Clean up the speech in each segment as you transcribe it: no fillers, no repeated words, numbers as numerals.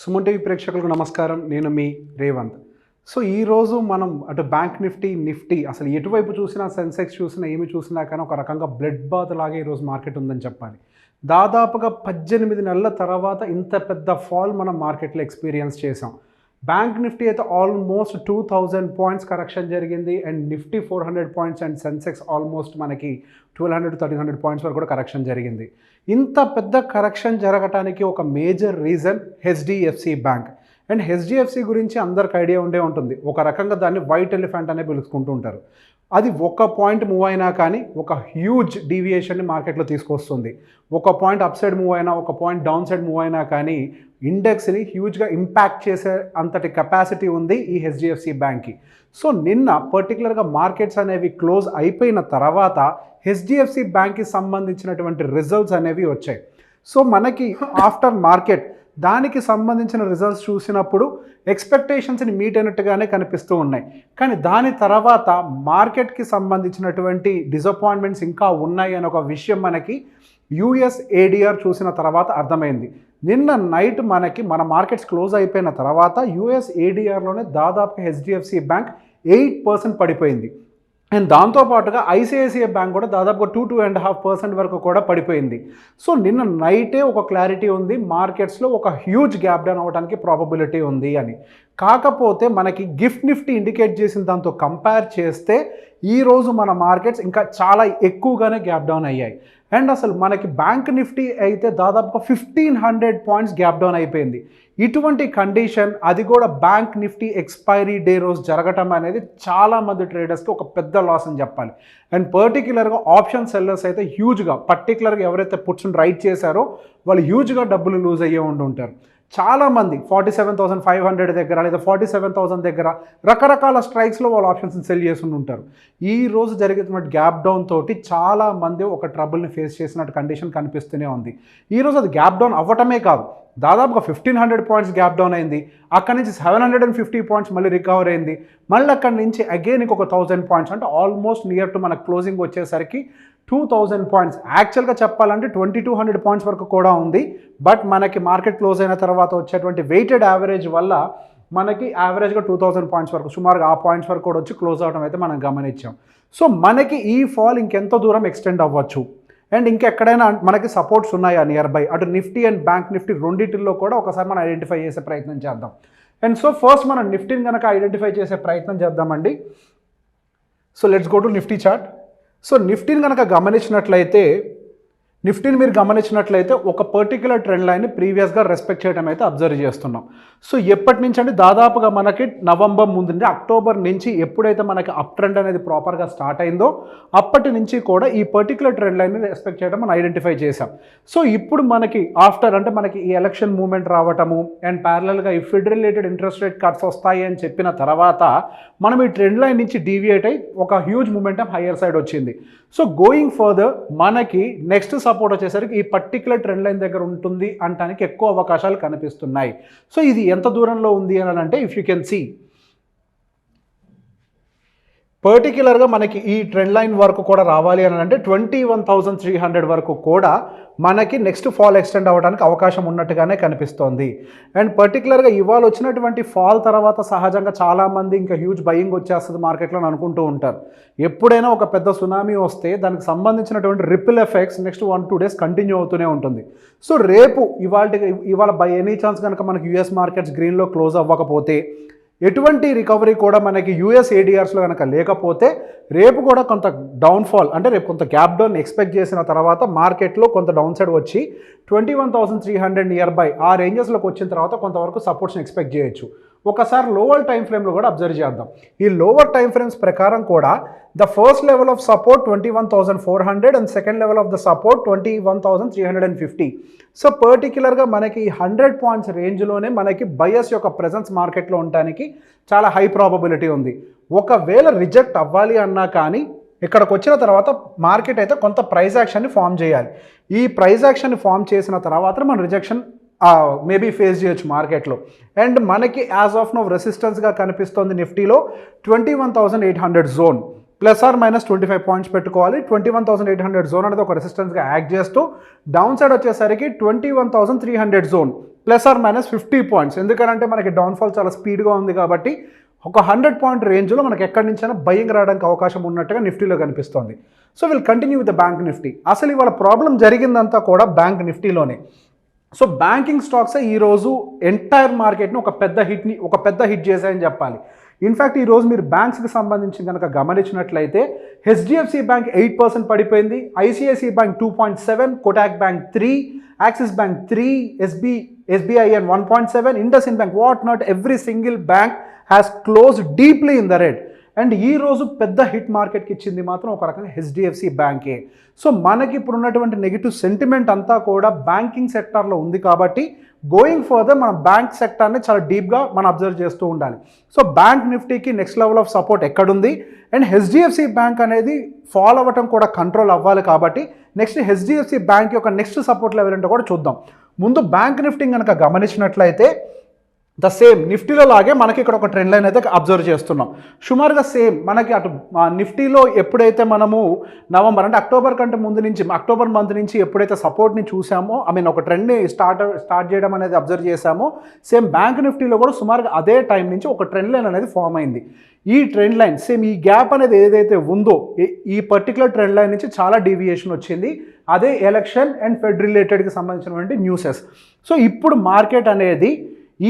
Suman TV ప్రేక్షకులకు నమస్కారం. నేను మీ రేవంత్. సో ఈరోజు మనం అటు బ్యాంక్ నిఫ్టీ అసలు ఎటువైపు చూసినా, సెన్సెక్స్ చూసినా, ఏమి చూసినా కానీ ఒక రకంగా బ్లడ్ బాత్ లాగే ఈరోజు మార్కెట్ ఉందని చెప్పాలి. దాదాపుగా 18 నెలల తర్వాత ఇంత పెద్ద ఫాల్ మనం మార్కెట్లో ఎక్స్పీరియన్స్ చేసాం. బ్యాంక్ నిఫ్టీ అయితే ఆల్మోస్ట్ 2000 పాయింట్స్ కరెక్షన్ జరిగింది and Nifty 400 points and Sensex almost మనకి 1200 to 1300 పాయింట్స్ వరకు కూడా కరెక్షన్ జరిగింది. ఇంత పెద్ద కరెక్షన్ జరగటానికి ఒక major reason HDFC bank. And HDFC గురించి అందరికి ఐడియా ఉండే ఉంటుంది. ఒక రకంగా దాన్ని వైట్ ఎలిఫెంట్ అనే పిలుచుకుంటూ ఉంటారు. అది ఒక పాయింట్ మూవ్ అయినా కానీ ఒక హ్యూజ్ డీవియేషన్ని మార్కెట్లో తీసుకొస్తుంది. ఒక పాయింట్ అప్ సైడ్ మూవ్ అయినా, ఒక పాయింట్ డౌన్ సైడ్ మూవ్ అయినా కానీ ఇండెక్స్ని హ్యూజ్గా ఇంపాక్ట్ చేసే అంతటి కెపాసిటీ ఉంది ఈ హెచ్డిఎఫ్సి బ్యాంక్కి. సో నిన్న పర్టికులర్గా మార్కెట్స్ అనేవి క్లోజ్ అయిపోయిన తర్వాత హెచ్డిఎఫ్సి బ్యాంక్కి సంబంధించినటువంటి రిజల్ట్స్ అనేవి వచ్చాయి. సో మనకి ఆఫ్టర్ మార్కెట్ దానికి సంబంధించిన రిజల్ట్స్ చూసినప్పుడు ఎక్స్పెక్టేషన్స్ని మీట్ అయినట్టుగానే కనిపిస్తూ ఉన్నాయి. కానీ దాని తర్వాత మార్కెట్కి సంబంధించినటువంటి డిసప్పాయింట్మెంట్స్ ఇంకా ఉన్నాయి అనే ఒక విషయం మనకి యూఎస్ ఏడిఆర్ చూసిన తర్వాత అర్థమైంది. నిన్న నైట్ మన మార్కెట్స్ క్లోజ్ అయిపోయిన తర్వాత యూఎస్ ఏడిఆర్లోనే దాదాపు హెచ్డిఎఫ్సి బ్యాంక్ 8% పడిపోయింది. అండ్ దాంతోపాటుగా ఐసిఐసిఐ బ్యాంక్ కూడా దాదాపుగా 2.5% వరకు కూడా పడిపోయింది. సో నిన్న నైటే ఒక క్లారిటీ ఉంది, మార్కెట్స్లో ఒక హ్యూజ్ గ్యాప్ డౌన్ అవ్వడానికి ప్రాబబిలిటీ ఉంది అని. కాకపోతే మనకి గిఫ్ట్ నిఫ్టీ ఇండికేట్ చేసిన దాంతో కంపేర్ చేస్తే ఈరోజు మన మార్కెట్స్ ఇంకా చాలా ఎక్కువగానే గ్యాప్ డౌన్ అయ్యాయి. అండ్ అసలు మనకి బ్యాంక్ నిఫ్టీ అయితే దాదాపుగా 1500 పాయింట్స్ గ్యాప్ డౌన్ అయిపోయింది. ఇటువంటి కండిషన్, అది కూడా బ్యాంక్ నిఫ్టీ ఎక్స్పైరీ డే రోజు జరగటం అనేది చాలామంది ట్రేడర్స్కి ఒక పెద్ద లాస్ అని చెప్పాలి. అండ్ పర్టికులర్గా ఆప్షన్ సెల్లర్స్ అయితే హ్యూజ్గా, పర్టికులర్గా ఎవరైతే పుట్స్ని రైట్ చేశారో వాళ్ళు హ్యూజ్గా డబ్బులు లూజ్ అయ్యే ఉంటారు. చాలామంది 47,500 దగ్గర లేదా 47,000 దగ్గర రకరకాల స్ట్రైక్స్లో వాళ్ళు ఆప్షన్స్ని సెల్ చేసి ఉంటారు. ఈ రోజు జరిగేటువంటి గ్యాప్ డౌన్ తోటి చాలామంది ఒక ట్రబుల్ని ఫేస్ చేసినట్టు కండిషన్ కనిపిస్తూనే ఉంది. ఈరోజు అది గ్యాప్ డౌన్ అవ్వటమే కాదు, దాదాపుగా 1500 పాయింట్స్ గ్యాప్ డౌన్ అయింది. అక్కడి నుంచి 750 పాయింట్స్ మళ్ళీ రికవర్ అయింది. మళ్ళీ అక్కడి నుంచి అగైన్ ఇంకొక 1000 పాయింట్స్, అంటే ఆల్మోస్ట్ నియర్ టు మన క్లోజింగ్ వచ్చేసరికి 2000 పాయింట్స్. యాక్చువల్గా చెప్పాలంటే 2200 పాయింట్స్ వరకు కూడా ఉంది. బట్ మనకి మార్కెట్ క్లోజ్ అయిన తర్వాత వచ్చేటువంటి వెయిటెడ్ యావరేజ్ వల్ల మనకి యావరేజ్గా 2000 పాయింట్స్ వరకు, సుమారుగా ఆ పాయింట్స్ వరకు కూడా వచ్చి క్లోజ్ అవడం అయితే మనం గమనించాం. సో మనకి ఈ ఫాల్ ఇంకెంత దూరం ఎక్స్టెండ్ అవ్వచ్చు అండ్ ఇంకెక్కడైనా మనకి సపోర్ట్స్ ఉన్నాయా నియర్ బై, అటు నిఫ్టీ అండ్ బ్యాంక్ నిఫ్టీ రెండింటిలో కూడా ఒకసారి మనం ఐడెంటిఫై చేసే ప్రయత్నం చేద్దాం. అండ్ సో ఫస్ట్ మనం నిఫ్టీని కనుక ఐడెంటిఫై చేసే ప్రయత్నం చేద్దామండి. So let's go to Nifty chart. So నిఫ్టీని కనుక మీరు గమనించినట్లయితే ఒక పర్టికులర్ ట్రెండ్ లైన్ని ప్రీవియస్గా రెస్పెక్ట్ చేయడం అయితే అబ్జర్వ్ చేస్తున్నాం. సో ఎప్పటి నుంచి అంటే దాదాపుగా మనకి నవంబర్ ముందు నుండి అక్టోబర్ నుంచి ఎప్పుడైతే మనకి అప్ ట్రెండ్ అనేది ప్రాపర్గా స్టార్ట్ అయిందో అప్పటి నుంచి కూడా ఈ పర్టికులర్ ట్రెండ్ లైన్ని రెస్పెక్ట్ చేయడం మనం ఐడెంటిఫై చేసాం. సో ఇప్పుడు మనకి ఆఫ్టర్ అంటే మనకి ఈ ఎలక్షన్ మూవ్మెంట్ రావటము అండ్ ప్యారలల్గా ఈ fed related interest rate cuts వస్తాయి అని చెప్పిన తర్వాత మనం ఈ ట్రెండ్ లైన్ నుంచి డీవియేట్ అయ్యి ఒక హ్యూజ్ మూమెంటం హయ్యర్ సైడ్ వచ్చింది. సో గోయింగ్ ఫర్దర్ మనకి నెక్స్ట్ సపోర్ట్ వచ్చేసరికి ఈ పర్టికులర్ ట్రెండ్ లైన్ దగ్గర ఉంటుంది అనడానికి ఎక్కువ అవకాశాలు కనిపిస్తున్నాయి. సో ఇది ఎంత దూరంలో ఉంది అని అంటే ఇఫ్ యూ కెన్ సీ పర్టికులర్గా మనకి ఈ ట్రెండ్ లైన్ వరకు కూడా రావాలి అని అంటే 21,300 వరకు కూడా మనకి నెక్స్ట్ ఫాల్ ఎక్స్టెండ్ అవ్వడానికి అవకాశం ఉన్నట్టుగానే కనిపిస్తోంది. అండ్ పర్టికులర్గా ఇవాళ వచ్చినటువంటి ఫాల్ తర్వాత సహజంగా చాలామంది ఇంకా హ్యూజ్ బయింగ్ వచ్చేస్తుంది మార్కెట్లో అని అనుకుంటూ ఉంటారు. ఎప్పుడైనా ఒక పెద్ద సునామీ వస్తే దానికి సంబంధించినటువంటి ripple effects next 1-2 days continue అవుతూనే ఉంటుంది. సో రేపు ఇవాళ బై ఎనీ ఛాన్స్ కనుక మనకి యూఎస్ మార్కెట్స్ గ్రీన్లో క్లోజ్ అవ్వకపోతే, ఎటువంటి రికవరీ కూడా మనకి యూఎస్ ఏడిఆర్స్లో కనుక లేకపోతే రేపు కూడా కొంత డౌన్ఫాల్, అంటే రేపు కొంత గ్యాప్ డౌన్ ఎక్స్పెక్ట్ చేసిన తర్వాత మార్కెట్లో కొంత డౌన్ సైడ్ వచ్చి 21,300 నియర్ బై ఆ రేంజెస్లోకి వచ్చిన తర్వాత కొంతవరకు సపోర్ట్స్ని ఎక్స్పెక్ట్ చేయొచ్చు. ఒకసారి లోవర్ టైం ఫ్రేమ్లో కూడా అబ్జర్వ్ చేద్దాం. ఈ లోవర్ టైం ఫ్రేమ్స్ ప్రకారం కూడా the first level of support 21,400 and second level of the support 21,350. So పర్టికులర్గా మనకి 100 పాయింట్స్ రేంజ్లోనే మనకి బయస్ యొక్క ప్రెజెన్స్ మార్కెట్లో ఉండడానికి చాలా హై ప్రాబబిలిటీ ఉంది. ఒకవేళ రిజెక్ట్ అవ్వాలి అన్నా కానీ ఇక్కడికి వచ్చిన తర్వాత మార్కెట్ అయితే కొంత ప్రైస్ యాక్షన్ని ఫామ్ చేయాలి. ఈ ప్రైస్ యాక్షన్ని ఫామ్ చేసిన తర్వాత మన రిజెక్షన్ మేబీ ఫేస్ చేయొచ్చు మార్కెట్లో. అండ్ మనకి యాజ్ ఆఫ్ నో రెసిస్టెన్స్గా కనిపిస్తుంది నిఫ్టీలో 21,800 zone, plus or minus 25 points పెట్టుకోవాలి. 21,800 జోన్ అనేది ఒక రెసిస్టెన్స్గా యాక్ట్ చేస్తూ డౌన్ సైడ్ వచ్చేసరికి 21,300 జోన్ +or- 50 పాయింట్స్. ఎందుకంటే మనకి డౌన్ఫాల్ చాలా స్పీడ్గా ఉంది కాబట్టి ఒక 100 పాయింట్ రేంజ్లో మనకి ఎక్కడి నుంచైనా బయింగ్ రావడానికి అవకాశం ఉన్నట్టుగా నిఫ్టీలో కనిపిస్తోంది. So will continue with the bank Nifty. అసలు ఇవాళ ప్రాబ్లం జరిగిందంతా కూడా బ్యాంక్ నిఫ్టీలోనే. సో బ్యాంకింగ్ స్టాక్స్ ఈరోజు ఎంటైర్ మార్కెట్ని ఒక పెద్ద హిట్ చేశాయని చెప్పాలి. ఇన్ఫ్యాక్ట్ ఈరోజు మీరు బ్యాంక్స్కి సంబంధించి కనుక గమనించినట్లయితే హెచ్డిఎఫ్సి బ్యాంక్ 8% పడిపోయింది, ICICI bank 2.7, Kotak bank 3, Axis bank 3, SBIN 1.7, IndusInd bank, what not, every single bank has closed deeply in the red. And ఈ రోజు పెద్ద హిట్ మార్కెట్కి ఇచ్చింది మాత్రం ఒక రకంగా హెచ్డిఎఫ్సి బ్యాంకే. సో మనకి ఇప్పుడు ఉన్నటువంటి నెగిటివ్ సెంటిమెంట్ అంతా కూడా బ్యాంకింగ్ సెక్టార్లో ఉంది కాబట్టి గోయింగ్ ఫర్దర్ మన బ్యాంక్ సెక్టార్ని చాలా డీప్గా మనం అబ్జర్వ్ చేస్తూ ఉండాలి. సో బ్యాంక్ నిఫ్టీకి నెక్స్ట్ లెవెల్ ఆఫ్ సపోర్ట్ ఎక్కడుంది అండ్ హెచ్డిఎఫ్సి బ్యాంక్ అనేది ఫాలో అవ్వటం కూడా కంట్రోల్ అవ్వాలి కాబట్టి నెక్స్ట్ హెచ్డిఎఫ్సి బ్యాంక్ యొక్క నెక్స్ట్ సపోర్ట్ లెవెల్ ఏంటో కూడా చూద్దాం. ముందు బ్యాంక్ నిఫ్టీ కనుక గమనించినట్లయితే ద సేమ్ నిఫ్టీలో లాగే మనకి ఇక్కడ ఒక ట్రెండ్ లైన్ అయితే అబ్జర్వ్ చేస్తున్నాం. సుమారుగా సేమ్ మనకి అటు నిఫ్టీలో ఎప్పుడైతే మనము నవంబర్ అంటే అక్టోబర్ కంటే ముందు నుంచి అక్టోబర్ మంత్ నుంచి ఎప్పుడైతే సపోర్ట్ని చూసామో ఒక ట్రెండ్ని స్టార్ట్ చేయడం అనేది అబ్జర్వ్ చేసామో సేమ్ బ్యాంక్ నిఫ్టీలో కూడా సుమారుగా అదే టైం నుంచి ఒక ట్రెండ్ లైన్ అనేది ఫామ్ అయింది. ఈ ట్రెండ్ లైన్ సేమ్ ఈ గ్యాప్ అనేది ఏదైతే ఉందో ఈ పర్టికులర్ ట్రెండ్ లైన్ నుంచి చాలా డీవియేషన్ వచ్చింది. అదే ఎలక్షన్ అండ్ ఫెడ్ రిలేటెడ్కి సంబంధించినటువంటి న్యూసెస్. సో ఇప్పుడు మార్కెట్ అనేది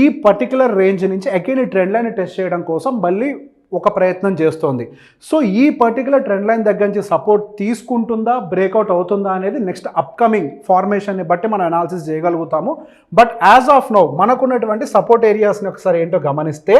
ఈ పర్టికులర్ రేంజ్ నుంచి అగైన్ ఈ ట్రెండ్ లైన్ టెస్ట్ చేయడం కోసం మళ్ళీ ఒక ప్రయత్నం చేస్తోంది. సో ఈ పర్టికులర్ ట్రెండ్ లైన్ దగ్గర నుంచి సపోర్ట్ తీసుకుంటుందా, బ్రేక్అవుట్ అవుతుందా అనేది నెక్స్ట్ అప్కమింగ్ ఫార్మేషన్ని బట్టి మనం అనాలిసిస్ చేయగలుగుతాము. బట్ యాజ్ ఆఫ్ నౌ మనకున్నటువంటి సపోర్ట్ ఏరియాస్ని ఒకసారి ఏంటో గమనిస్తే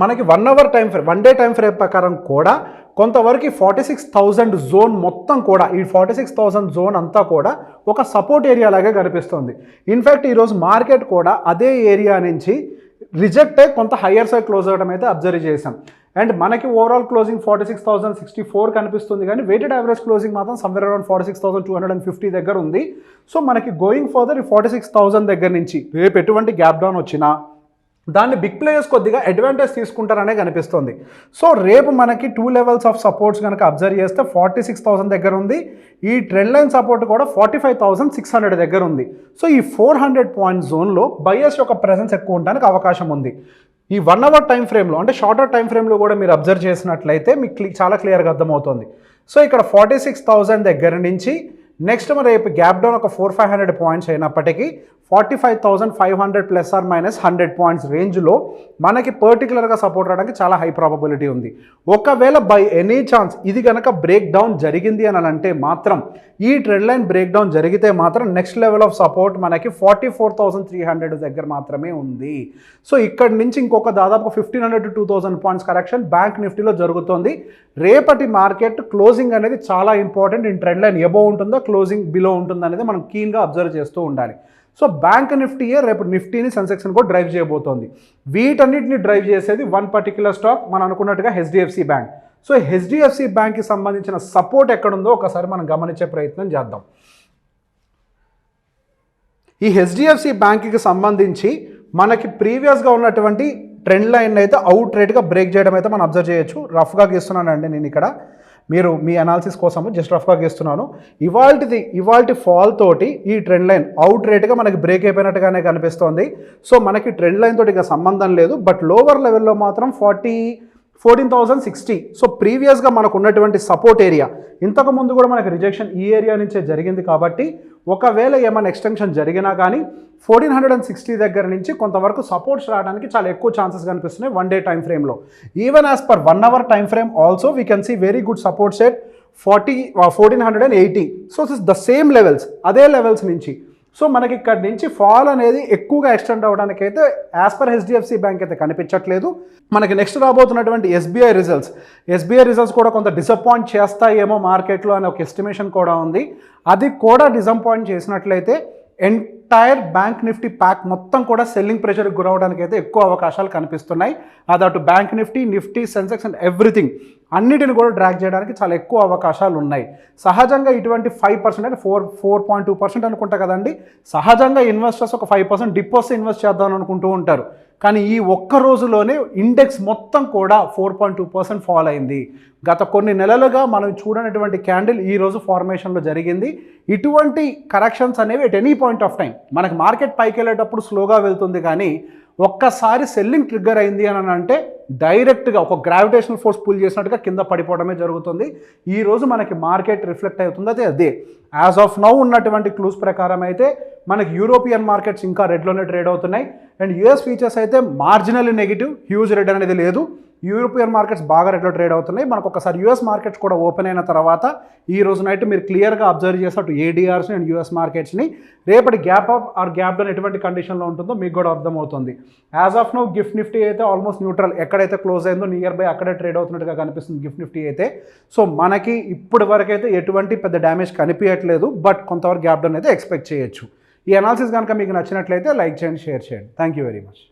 మనకి 1 hour time frame 1 day time frame ప్రకారం కూడా కొంతవరకు 46,000 జోన్ మొత్తం కూడా ఈ 46,000 జోన్ అంతా కూడా ఒక సపోర్ట్ ఏరియా లాగా కనిపిస్తుంది. ఇన్ఫ్యాక్ట్ ఈరోజు మార్కెట్ కూడా అదే ఏరియా నుంచి రిజెక్ట్ అయ్యి కొంత హయ్యర్ సైడ్ క్లోజ్ అవ్వడం అయితే అబ్జర్వ్ చేసాం. అండ్ మనకి ఓవరాల్ క్లోజింగ్ 46,064 కనిపిస్తుంది కానీ వెయిటెడ్ యావరేజ్ క్లోజింగ్ మాత్రం సమ్వేర్ అరౌండ్ 46,250 దగ్గర ఉంది. సో మనకి గోయింగ్ ఫర్దర్ ఈ 46,000 దగ్గర నుంచి రేపు ఎటువంటి గ్యాప్ డౌన్ వచ్చినా దాన్ని బిగ్ ప్లేయర్స్ కొద్దిగా అడ్వాంటేజ్ తీసుకుంటారనే కనిపిస్తుంది. సో రేపు మనకి 2 లెవెల్స్ ఆఫ్ సపోర్ట్స్ కనుక అబ్జర్వ్ చేస్తే 46,000 దగ్గర ఉంది, ఈ ట్రెండ్ లైన్ సపోర్ట్ కూడా 45,600 దగ్గర ఉంది. సో ఈ 400 పాయింట్ జోన్లో బయర్స్ యొక్క ప్రెసెన్స్ ఎక్కువ ఉండడానికి అవకాశం ఉంది. ఈ 1 అవర్ టైం ఫ్రేమ్లో అంటే షార్టర్ టైం ఫ్రేమ్లో కూడా మీరు అబ్జర్వ్ చేసినట్లయితే మీకు చాలా క్లియర్గా అర్థమవుతుంది. సో ఇక్కడ 46,000 దగ్గర నుంచి నెక్స్ట్ మరి రేపు గ్యాప్ డౌన్ ఒక 400-500 పాయింట్స్ అయినప్పటికీ 45,500 ±100 పాయింట్స్ రేంజ్లో మనకి పర్టికులర్గా సపోర్ట్ రావడానికి చాలా హై ప్రాబబిలిటీ ఉంది. ఒకవేళ బై ఎనీ ఛాన్స్ ఇది కనుక బ్రేక్ డౌన్ జరిగింది అని అంటే మాత్రం ఈ ట్రెండ్ లైన్ బ్రేక్ డౌన్ జరిగితే మాత్రం నెక్స్ట్ లెవెల్ ఆఫ్ సపోర్ట్ మనకి 44,300 దగ్గర మాత్రమే ఉంది. సో ఇక్కడి నుంచి ఇంకొక దాదాపు 1,500 to 2,000 పాయింట్స్ కరెక్షన్ బ్యాంక్ నిఫ్టీలో జరుగుతుంది. రేపటి మార్కెట్ క్లోజింగ్ అనేది చాలా ఇంపార్టెంట్. ఈ ట్రెండ్ లైన్ ఎబో ఉంటుందో క్లోజింగ్ బిలో ఉంటుందో అనేది మనం కీన్గా అబ్జర్వ్ చేస్తూ ఉండాలి. సో బ్యాంక్ నిఫ్టీయే రేపు నిఫ్టీని సెన్సెక్స్ని కూడా డ్రైవ్ చేయబోతోంది. వీటన్నిటిని డ్రైవ్ చేసేది వన్ పర్టిక్యులర్ స్టాక్ మనం అనుకున్నట్టుగా హెచ్డిఎఫ్సి బ్యాంక్. సో హెచ్డిఎఫ్సి బ్యాంక్కి సంబంధించిన సపోర్ట్ ఎక్కడుందో ఒకసారి మనం గమనించే ప్రయత్నం చేద్దాం. ఈ హెచ్డిఎఫ్సి బ్యాంక్కి సంబంధించి మనకి ప్రీవియస్గా ఉన్నటువంటి ట్రెండ్ లైన్ అయితే అవుట్ రేట్గా బ్రేక్ చేయడం అయితే మనం అబ్జర్వ్ చేయొచ్చు. రఫ్గా గీస్తున్నానండి నేను ఇక్కడ, మీరు మీ అనాలిసిస్ కోసము జస్ట్ రఫ్గా గీస్తున్నాను. ఇవాల్టి ఫాల్ తోటి ఈ ట్రెండ్ లైన్ అవుట్ రేట్గా మనకి బ్రేక్ అయిపోయినట్టుగానే కనిపిస్తోంది. సో మనకి ట్రెండ్ లైన్ తోటి ఇంకా సంబంధం లేదు. బట్ లోవర్ లెవెల్లో మాత్రం 14,060. సో ప్రీవియస్గా మనకు ఉన్నటువంటి సపోర్ట్ ఏరియా ఇంతకుముందు కూడా మనకి రిజెక్షన్ ఈ ఏరియా నుంచే జరిగింది కాబట్టి ఒకవేళ ఏమైనా ఎక్స్టెన్షన్ జరిగినా కానీ 1,460 దగ్గర నుంచి కొంతవరకు సపోర్ట్స్ రావడానికి చాలా ఎక్కువ ఛాన్సెస్ కనిపిస్తున్నాయి 1 డే టైం ఫ్రేమ్లో. Even as per 1 hour time frame also we can see very good support set 1,480. So the same levels, అదే లెవెల్స్ నుంచి సో మనకి ఇక్కడ నుంచి ఫాల్ అనేది ఎక్కువగా ఎక్స్టెండ్ అవ్వడానికి అయితే యాజ్ పర్ హెచ్డిఎఫ్సి బ్యాంక్ అయితే కనిపించట్లేదు. మనకి నెక్స్ట్ రాబోతున్నటువంటి ఎస్బీఐ రిజల్ట్స్ కూడా కొంత డిసప్పాయింట్ చేస్తాయేమో మార్కెట్లో అనే ఒక ఎస్టిమేషన్ కూడా ఉంది. అది కూడా డిసప్పాయింట్ చేసినట్లయితే ఎంటైర్ బ్యాంక్ నిఫ్టీ ప్యాక్ మొత్తం కూడా సెల్లింగ్ ప్రెషర్కి గురవడానికి అయితే ఎక్కువ అవకాశాలు కనిపిస్తున్నాయి. అదటు bank Nifty Sensex and everything అన్నిటిని కూడా డ్రాగ్ చేయడానికి చాలా ఎక్కువ అవకాశాలు ఉన్నాయి. సహజంగా ఇటువంటి 5% అంటే 4.2% అనుకుంటా కదండి. సహజంగా ఇన్వెస్టర్స్ ఒక 5% డిప్ వస్తే ఇన్వెస్ట్ చేద్దాం అనుకుంటూ ఉంటారు. కానీ ఈ ఒక్క రోజులోనే ఇండెక్స్ మొత్తం కూడా 4.2% ఫాల్ అయింది. గత కొన్ని నెలలుగా మనం చూడనటువంటి క్యాండిల్ ఈరోజు ఫార్మేషన్లో జరిగింది. ఇటువంటి కరెక్షన్స్ అనేవి at any point of time మనకి మార్కెట్ పైకి వెళ్ళేటప్పుడు స్లోగా వెళ్తుంది, కానీ ఒక్కసారి సెల్లింగ్ ట్రిగ్గర్ అయింది అని అంటే డైరెక్ట్గా ఒక గ్రావిటేషనల్ ఫోర్స్ పుల్ చేసినట్టుగా కింద పడిపోవడమే జరుగుతుంది. ఈరోజు మనకి మార్కెట్ రిఫ్లెక్ట్ అవుతుంది అదే యాజ్ ఆఫ్ నౌ ఉన్నటువంటి క్లూస్ ప్రకారం అయితే మనకి యూరోపియన్ మార్కెట్స్ ఇంకా రెడ్లోనే ట్రేడ్ అవుతున్నాయి. అండ్ యూఎస్ ఫీచర్స్ అయితే మార్జినల్లీ నెగిటివ్, హ్యూజ్ రెడ్ అనేది లేదు. యూరోపియన్ మార్కెట్స్ బాగా రెడ్లో ట్రేడ్ అవుతున్నాయి. మనకు ఒకసారి యూఎస్ మార్కెట్స్ కూడా ఓపెన్ అయిన తర్వాత ఈ రోజు నైట్ మీరు క్లియర్గా అబ్జర్వ్ చేసినట్టు ఏడీఆర్స్ని అండ్ యూఎస్ మార్కెట్స్ని రేపటి gap up or gap down ఎటువంటి కండిషన్లో ఉంటుందో మీకు కూడా అర్థమవుతుంది. As of now gift Nifty అయితే ఆల్మోస్ట్ న్యూట్రల్, ఎక్కడైతే క్లోజ్ అయిందో నియర్ బై అక్కడే ట్రేడ్ అవుతున్నట్టుగా కనిపిస్తుంది గిఫ్ట్ నిఫ్టీ అయితే. సో మనకి ఇప్పటి వరకు అయితే ఎటువంటి పెద్ద డ్యామేజ్ కనిపించట్లేదు, బట్ కొంతవరకు గ్యాప్ డౌన్ అయితే ఎక్స్పెక్ట్ చేయొచ్చు. ఈ అనాలిసిస్ కనుక మీకు నచ్చినట్లయితే లైక్ చేయండి, షేర్ చేయండి. Thank you very much.